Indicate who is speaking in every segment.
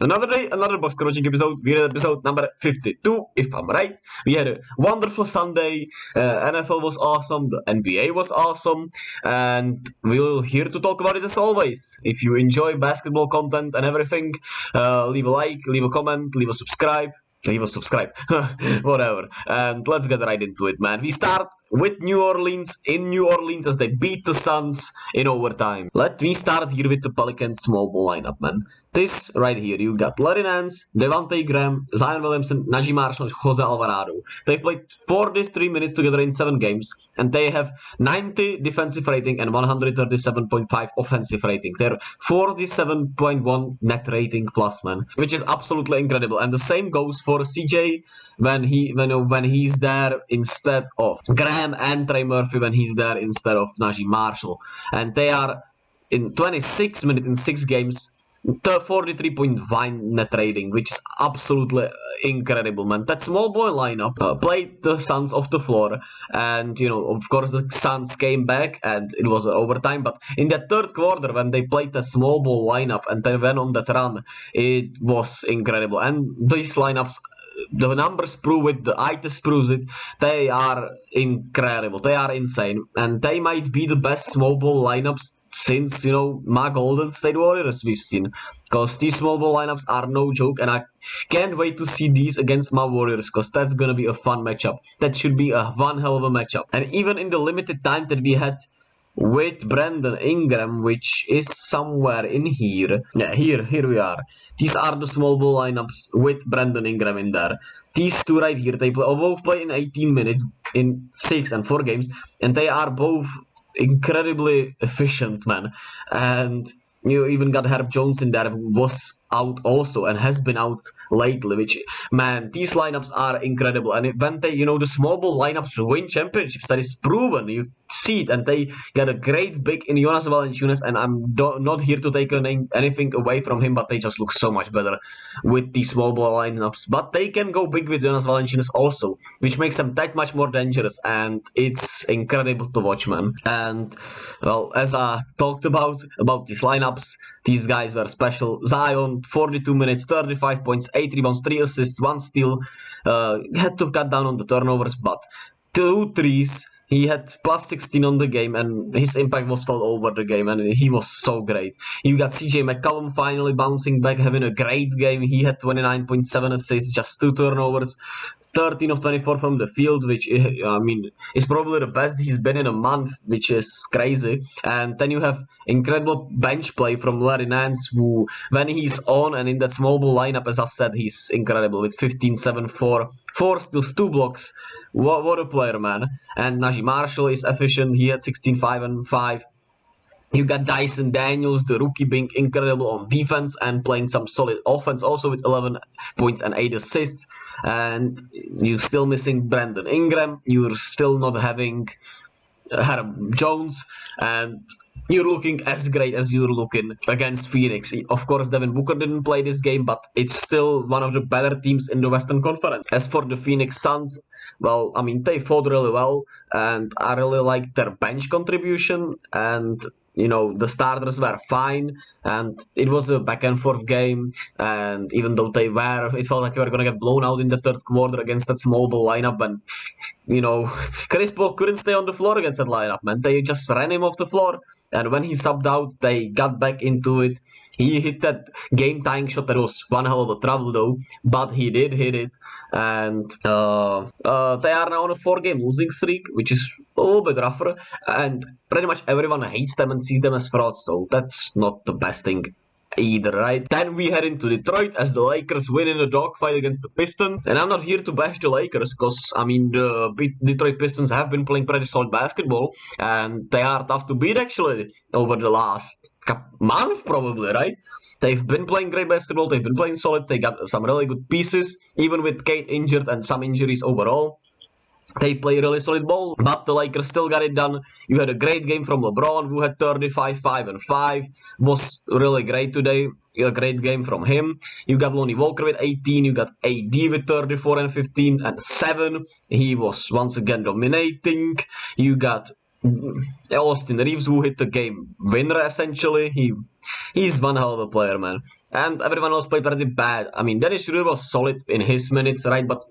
Speaker 1: Another day, another box coaching episode. We're at episode number 52, if I'm right. We had a wonderful Sunday. NFL was awesome. The NBA was awesome. And we're here to talk about it as always. If you enjoy basketball content and everything, leave a like, leave a comment, leave a subscribe. Leave a subscribe. Whatever. And let's get right into it, man. We start with New Orleans in New Orleans as they beat the Suns in overtime. Let me start here with the Pelicans small ball lineup, man. This right here, you got Larry Nance, Devontae Graham, Zion Williamson, Najee Marshall, and Jose Alvarado. They've played 43 minutes together in 7 games, and they have 90 defensive rating and 137.5 offensive rating. They're 47.1 net rating plus, man, which is absolutely incredible. And the same goes for CJ when he's there instead of Graham, and Trey Murphy when he's there instead of Najee Marshall. And they are in 26 minutes in 6 games. 43.5 net rating, which is absolutely incredible, man. That small ball lineup played the Suns off the floor, and of course the Suns came back and it was overtime. But in the third quarter, when they played the small ball lineup and they went on that run, it was incredible. And these lineups, the numbers prove it, the eye test proves it. They are incredible. They are insane, and they might be the best small ball lineups since my Golden State Warriors we've seen, because these small ball lineups are no joke, and I can't wait to see these against my Warriors, because that's gonna be a fun matchup. That should be a one hell of a matchup. And even in the limited time that we had with Brandon Ingram, which is somewhere in here. Yeah, here we are. These are the small ball lineups with Brandon Ingram in there. These two right here, they both play in 18 minutes in 6 and 4 games, and they are both incredibly efficient, man. And you even got Herb Jones in there, who was out also and has been out lately, which, man, these lineups are incredible. And when they, the small ball lineups win championships, that is proven. You see it, and they got a great big in Jonas Valanciunas, and I'm not here to take anything away from him, but they just look so much better with these small ball lineups. But they can go big with Jonas Valanciunas also, which makes them that much more dangerous, and it's incredible to watch, man. And well, as I talked about these lineups, these guys were special. Zion, 42 minutes, 35 points, 8 rebounds, 3 assists, 1 steal. Had to cut down on the turnovers, but 2 threes. He had plus 16 on the game, and his impact was felt over the game, and he was so great. You got CJ McCollum finally bouncing back, having a great game. He had 29.7 assists, just 2 turnovers, 13 of 24 from the field, which, is probably the best he's been in a month, which is crazy. And then you have incredible bench play from Larry Nance, who, when he's on and in that small ball lineup, as I said, he's incredible with 15, 7, 4 steals, 2 blocks. What a player, man. And Najee Marshall is efficient. He had 16, 5, and 5. You got Dyson Daniels, the rookie, being incredible on defense and playing some solid offense, also with 11 points and 8 assists. And you're still missing Brandon Ingram. You're still not having Herb Jones. And you're looking as great as you're looking against Phoenix. Of course, Devin Booker didn't play this game, but it's still one of the better teams in the Western Conference. As for the Phoenix Suns, well, they fought really well, and I really liked their bench contribution, and the starters were fine, and it was a back and forth game. And even though it felt like they were gonna get blown out in the third quarter against that small ball lineup, and Chris Paul couldn't stay on the floor against that lineup, man. They just ran him off the floor, and when he subbed out, they got back into it. He hit that game-tying shot that was one hell of a trouble, though, but he did hit it. And they are now on a 4-game losing streak, which is a little bit rougher, and pretty much everyone hates them and sees them as frauds, so that's not the best thing either, right? Then we head into Detroit as the Lakers win in a dogfight against the Pistons. And I'm not here to bash the Lakers, because the Detroit Pistons have been playing pretty solid basketball, and they are tough to beat actually over the last month probably, right? They've been playing great basketball, they've been playing solid, they got some really good pieces, even with Kate injured and some injuries overall. They play really solid ball, but the Lakers still got it done. You had a great game from LeBron, who had 35, 5, and 5. Was really great today. A great game from him. You got Lonnie Walker with 18. You got AD with 34 and 15 and 7. He was once again dominating. You got Austin Reeves, who hit the game winner essentially. He's one hell of a player, man. And everyone else played pretty bad. I mean, Dennis Schroeder was solid in his minutes, right? But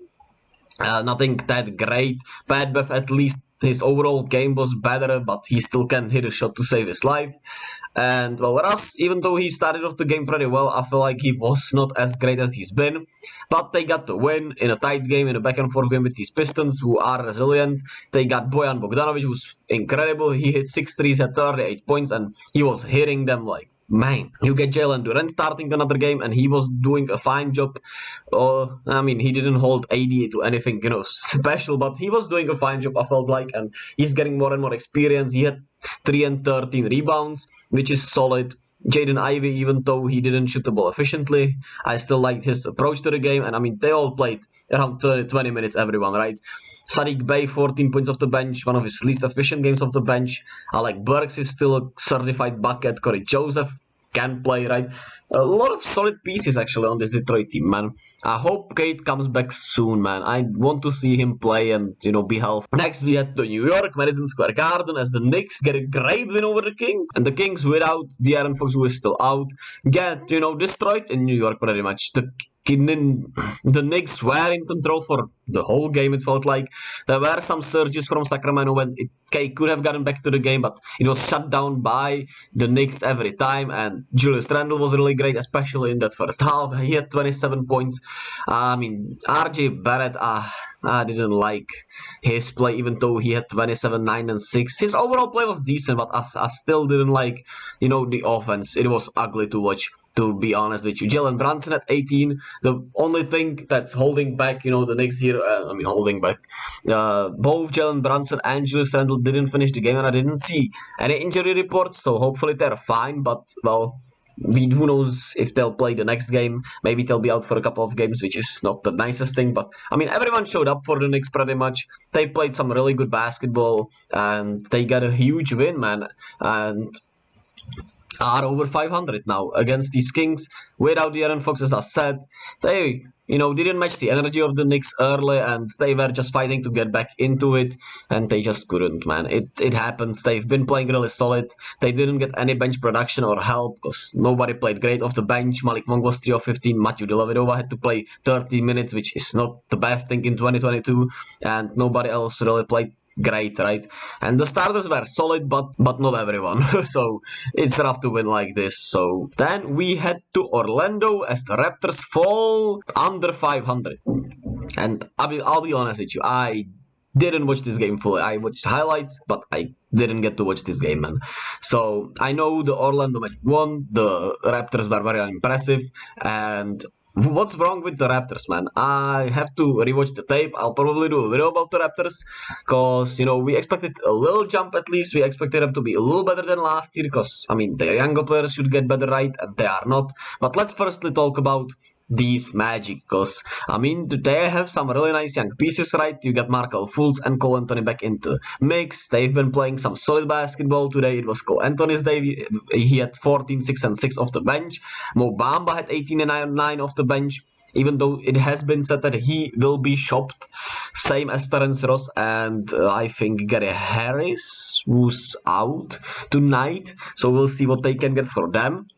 Speaker 1: nothing that great. Pat Bev, at least his overall game was better, but he still can hit a shot to save his life. And well, Russ, even though he started off the game pretty well, I feel like he was not as great as he's been. But they got the win in a tight game, in a back and forth game with these Pistons, who are resilient. They got Bojan Bogdanovic, who's incredible. He hit 6 threes, had 38 points, and he was hitting them like, man. You get Jalen Duren starting another game, and he was doing a fine job. I mean, he didn't hold AD to anything, special, but he was doing a fine job, I felt like, and he's getting more and more experience. He had 3 and 13 rebounds, which is solid. Jaden Ivey, even though he didn't shoot the ball efficiently, I still liked his approach to the game, and I mean, they all played around 20 minutes, everyone, right? Sadiq Bey, 14 points off the bench, one of his least efficient games off the bench. Alec Burks is still a certified bucket. Corey Joseph can play, right? A lot of solid pieces actually on this Detroit team, man. I hope Kate comes back soon, man. I want to see him play and, be healthy. Next, we had the New York, Madison Square Garden, as the Knicks get a great win over the Kings. And the Kings, without De'Aaron Fox, who is still out, get, destroyed in New York pretty much. The Knicks were in control for the whole game, it felt like. There were some surges from Sacramento when it could have gotten back to the game, but it was shut down by the Knicks every time, and Julius Randle was really great, especially in that first half. He had 27 points. I mean, RJ Barrett, I didn't like his play, even though he had 27, 9, and 6. His overall play was decent, but I still didn't like, the offense. It was ugly to watch, to be honest with you. Jalen Brunson at 18. The only thing that's holding back, the Knicks here, holding back. Both Jalen Brunson and Julius Randle didn't finish the game, and I didn't see any injury reports, so hopefully they're fine, but, well, who knows if they'll play the next game. Maybe they'll be out for a couple of games, which is not the nicest thing. But, I mean, everyone showed up for the Knicks pretty much. They played some really good basketball, and they got a huge win, man. And are over 500 now against these Kings. Without the Aaron Fox, as I said, they didn't match the energy of the Knicks early, and they were just fighting to get back into it, and they just couldn't, man. It happens. They've been playing really solid. They didn't get any bench production or help because nobody played great off the bench. Malik Monk was 3 of 15. Matthew Dellavedova had to play 30 minutes, which is not the best thing in 2022, and nobody else really played great, right? And the starters were solid, but not everyone. So it's rough to win like this. So then we head to Orlando as the Raptors fall under 500. And I'll be honest with you, I didn't watch this game fully. I watched highlights, but I didn't get to watch this game, man. So I know the Orlando Magic won. The Raptors were very impressive, and what's wrong with the Raptors, man? I have to rewatch the tape. I'll probably do a video about the Raptors because, we expected a little jump at least. We expected them to be a little better than last year because, I mean, their younger players should get better, right? And they are not. But let's firstly talk about these Magic because, I mean, they have some really nice young pieces, right? You got Markel Fultz and Cole Anthony back into mix. They've been playing some solid basketball today. It was Cole Anthony's day. He had 14, 6, and 6 off the bench. Mo Bamba had 18 and 9 off the bench, even though it has been said that he will be shopped. Same as Terence Ross and I think Gary Harris, who's out tonight. So we'll see what they can get for them.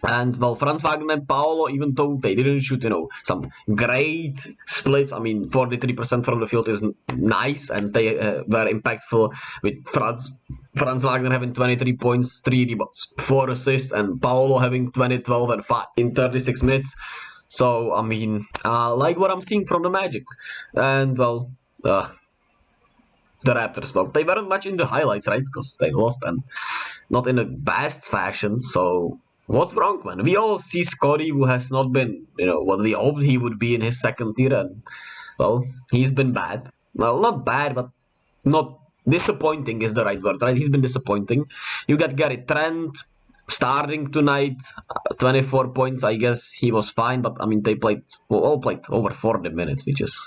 Speaker 1: And, well, Franz Wagner and Paolo, even though they didn't shoot, some great splits, I mean, 43% from the field is nice, and they were impactful with Franz Wagner having 23 points, 3 rebounds, 4 assists, and Paolo having 20, 12, and 5 in 36 minutes. So, I mean, like what I'm seeing from the Magic. And, well, the Raptors, well, they weren't much in the highlights, right? Because they lost, and not in the best fashion, so what's wrong, man? We all see Scotty, who has not been, what we hoped he would be in his second year, and, well, he's been bad. Well, not bad, but not disappointing is the right word, right? He's been disappointing. You got Gary Trent starting tonight, 24 points. I guess he was fine, but, I mean, they all played over 40 minutes, which is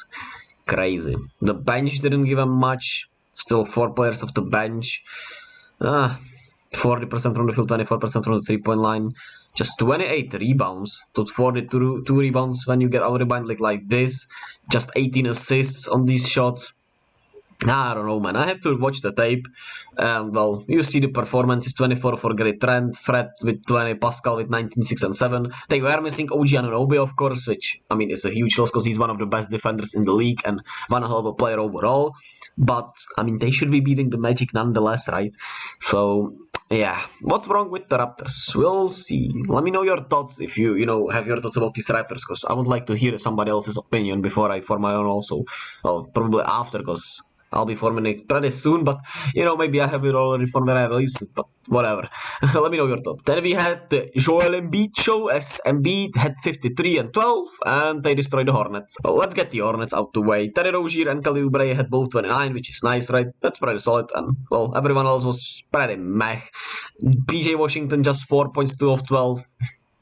Speaker 1: crazy. The bench didn't give him much. Still 4 players off the bench. 40% from the field, 24% from the three-point line. Just 28 rebounds to 42 rebounds when you get out rebound like this. Just 18 assists on these shots. I don't know, man. I have to watch the tape. Well, you see the performances: 24 for Great Trent, Fred with 20, Pascal with 19, 6 and 7. They were missing OG Anunoby, of course, which, I mean, is a huge loss because he's one of the best defenders in the league and one hell of a player overall. But, I mean, they should be beating the Magic nonetheless, right? So, yeah, what's wrong with the Raptors? We'll see. Let me know your thoughts if you have your thoughts about these Raptors, because I would like to hear somebody else's opinion before I form my own also. Well, probably after, because I'll be forming it pretty soon, but maybe I have it already from when I release it, but whatever. Let me know your thoughts. Then we had the Joel Embiid show, as Embiid had 53 and 12, and they destroyed the Hornets. So let's get the Hornets out the way. Terry Rozier and Kelly Oubre had both 29, which is nice, right? That's pretty solid, and well, everyone else was pretty meh. PJ Washington just 4 points, 2 of 12.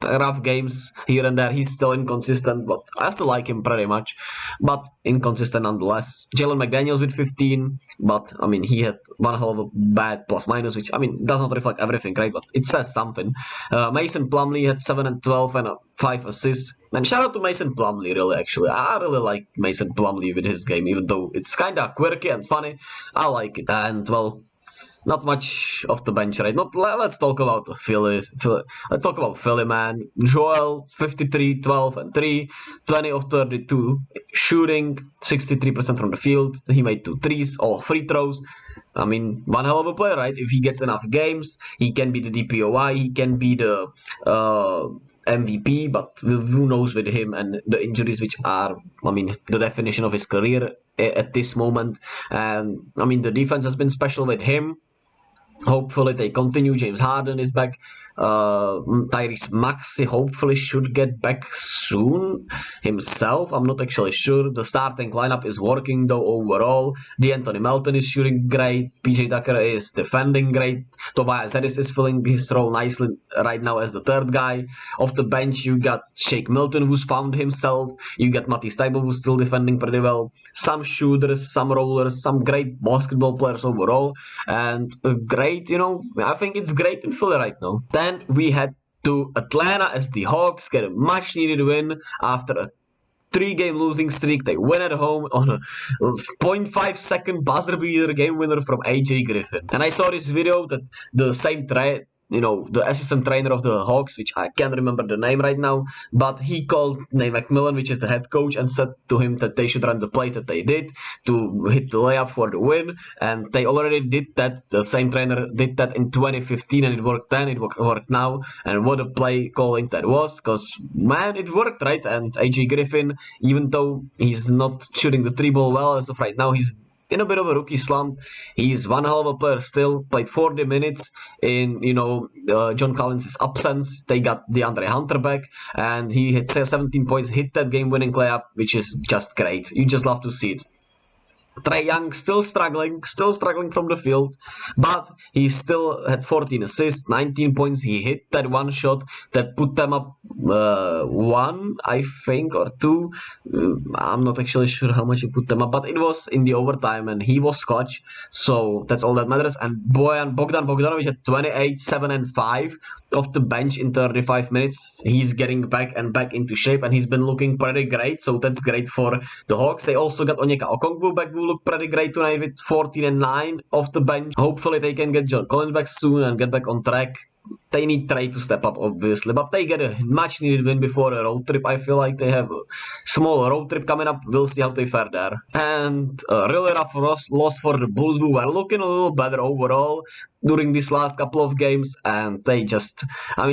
Speaker 1: Rough games here and there. He's still inconsistent, but I still like him pretty much. But inconsistent nonetheless. Jalen McDaniels with 15, but I mean, he had one hell of a bad plus minus, which I mean does not reflect everything, right? But it says something. Mason Plumlee had 7 and 12 and 5 assists. And shout out to Mason Plumlee, really, actually. I really like Mason Plumlee with his game, even though it's kind of quirky and funny. I like it. And well, not much off the bench, right? Let's talk about the Phillies. Let's talk about Philly, man. Joel, 53, 12, and 3, 20 of 32, shooting 63% from the field. He made 2 threes, all free throws. I mean, one hell of a player, right? If he gets enough games, he can be the DPOI, he can be the MVP, but who knows with him and the injuries, which are, I mean, the definition of his career at this moment. And I mean, the defense has been special with him. Hopefully they continue. James Harden is back. Tyrese Maxey hopefully should get back soon himself. I'm not actually sure. The starting lineup is working though overall. D'Anthony Melton is shooting great. PJ Tucker is defending great. Tobias Harris is filling his role nicely right now as the third guy. Off the bench you got Shake Milton, who's found himself. You got Matisse Thybulle, who's still defending pretty well. Some shooters, some rollers, some great basketball players overall. And great, I think it's great in Philly right now. Then we had to Atlanta as the Hawks get a much needed win after a 3-game losing streak. They win at home on a 0.5 second buzzer beater game winner from AJ Griffin. And I saw this video that the same the assistant trainer of the Hawks, which I can't remember the name right now, but he called Nate McMillan, which is the head coach, and said to him that they should run the play that they did to hit the layup for the win. And they already did that. The same trainer did that in 2015, and it worked then, it worked now. And what a play calling that was, because, man, it worked, right? And AJ Griffin, even though he's not shooting the 3-ball well as of right now, he's in a bit of a rookie slump. He's one hell of a player still. Played 40 minutes in, John Collins' absence. They got DeAndre Hunter back, and he hit 17 points, hit that game-winning layup, which is just great. You just love to see it. Trae Young still struggling from the field, but he still had 14 assists, 19 points. He hit that one shot that put them up 1, I think, or 2. I'm not actually sure how much he put them up, but it was in the overtime, and he was clutch. So that's all that matters. And Bogdan Bogdanovic had 28, 7, and 5 off the bench in 35 minutes. He's getting back into shape, and he's been looking pretty great. So that's great for the Hawks. They also got Onyeka Okongwu back, who looked pretty great tonight with 14 and 9 off the bench. Hopefully they can get John Collins back soon and get back on track. They need Trae to step up, obviously, but they get a much needed win before a road trip. I feel like they have a small road trip coming up. We'll see how they fare there. And a really rough loss for the Bulls, who were looking a little better overall during these last couple of games, and they just,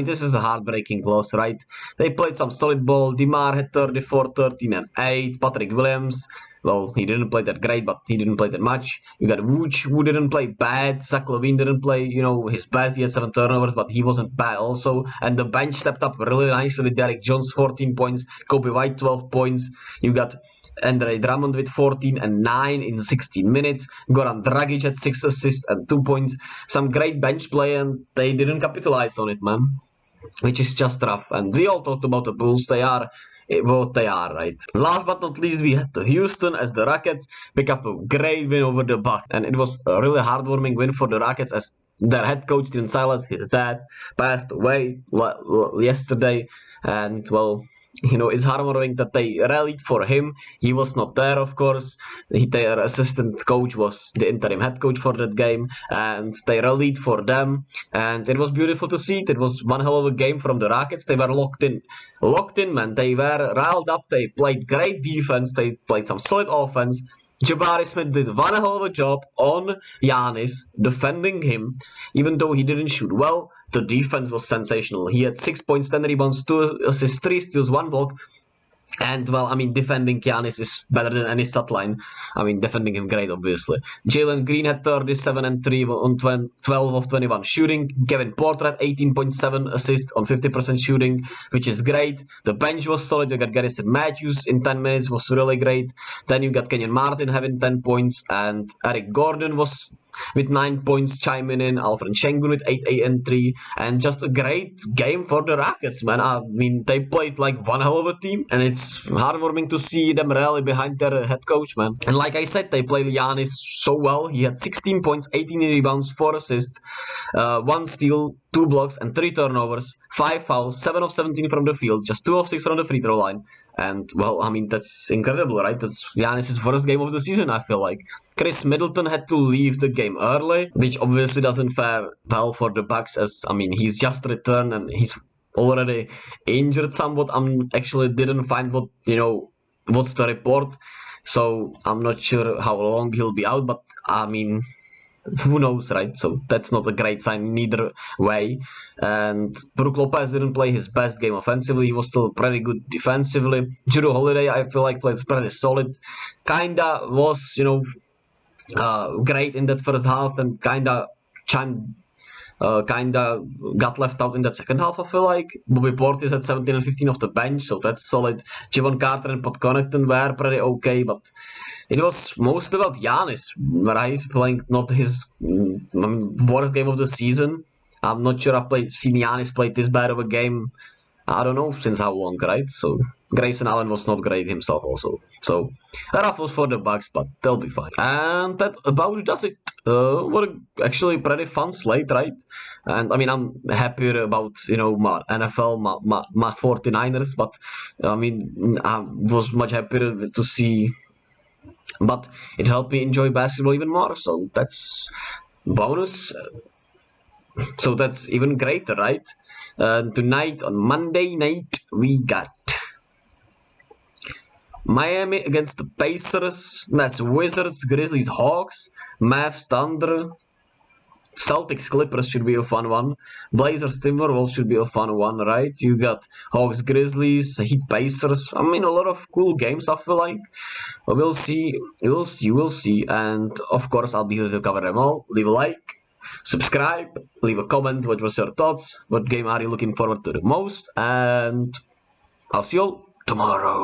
Speaker 1: this is a heartbreaking loss, right? They played some solid ball. DeMar had 34, 13, and 8. Patrick Williams, well, he didn't play that great, but he didn't play that much. You got Vooch, who didn't play bad. Zach LaVine didn't play, his best. He had 7 turnovers, but he wasn't bad also. And the bench stepped up really nicely with Derek Jones, 14 points. Kobe White, 12 points. You got Andre Drummond with 14 and 9 in 16 minutes. Goran Dragic had 6 assists and 2 points. Some great bench play, and they didn't capitalize on it, man. Which is just rough. And we all talked about the Bulls. They are what they are, right? Last but not least, we had to Houston as the Rockets pick up a great win over the Bucks. And it was a really heartwarming win for the Rockets, as their head coach, Paul Silas, his dad, passed away yesterday. And, well, it's heartwarming that they rallied for him. He was not there, of course. Their assistant coach was the interim head coach for that game, and they rallied for them. And it was beautiful to see. It was one hell of a game from the Rockets. They were locked in, man. They were riled up. They played great defense. They played some solid offense. Jabari Smith did one hell of a job on Giannis, defending him, even though he didn't shoot well. The defense was sensational. He had 6 points, 10 rebounds, 2 assists, 3 steals, 1 block. And, well, I mean, defending Giannis is better than any stat line. I mean, defending him great, obviously. Jalen Green had 37 and 3 on 12 of 21 shooting. Kevin Porter had 18.7 assists on 50% shooting, which is great. The bench was solid. You got Garrison Matthews in 10 minutes, was really great. Then you got Kenyon Martin having 10 points, and Eric Gordon was with 9 points chiming in, Alfred Şengün with 8 and 3, and just a great game for the Rockets, man. I mean, they played like one hell of a team, and it's heartwarming to see them rally behind their head coach, man. And like I said, they played Giannis so well. He had 16 points, 18 rebounds, 4 assists, 1 steal, 2 blocks, and 3 turnovers, 5 fouls, 7 of 17 from the field, just 2 of 6 from the free throw line. And, well, I mean, that's incredible, right? That's Giannis' first game of the season, I feel like. Chris Middleton had to leave the game early, which obviously doesn't fare well for the Bucks, as, I mean, he's just returned and he's already injured somewhat. I actually didn't find what's the report, so I'm not sure how long he'll be out, but, I mean, who knows, right? So that's not a great sign neither way. And Brook Lopez didn't play his best game offensively. He was still pretty good defensively. Jrue Holiday, I feel like, played pretty solid. Kinda was, great in that first half, and kinda got left out in that second half, I feel like. Bobby Portis had 17 and 15 off the bench, so that's solid. Javon Carter and Pat Connaughton were pretty okay, but it was mostly about Giannis, right? Playing not his worst game of the season. I'm not sure I've seen Giannis play this bad of a game, I don't know since how long, right? So Grayson Allen was not great himself also. So ruffles for the Bucks, but they'll be fine. And that about does it. What actually pretty fun slate, right? And I mean, I'm happier about my NFL, my 49ers, but I mean, I was much happier to see. But it helped me enjoy basketball even more, so that's bonus. So that's even greater, right? Tonight, on Monday night, we got Miami against the Pacers. That's Wizards, Grizzlies, Hawks, Mavs, Thunder, Celtics, Clippers should be a fun one. Blazers, Timberwolves should be a fun one, right? You got Hawks, Grizzlies, Heat, Pacers. I mean, a lot of cool games, I feel like. But we'll see. We'll see. And, of course, I'll be here to cover them all. Leave a like, subscribe, leave a comment. What was your thoughts? What game are you looking forward to the most? And I'll see you all tomorrow.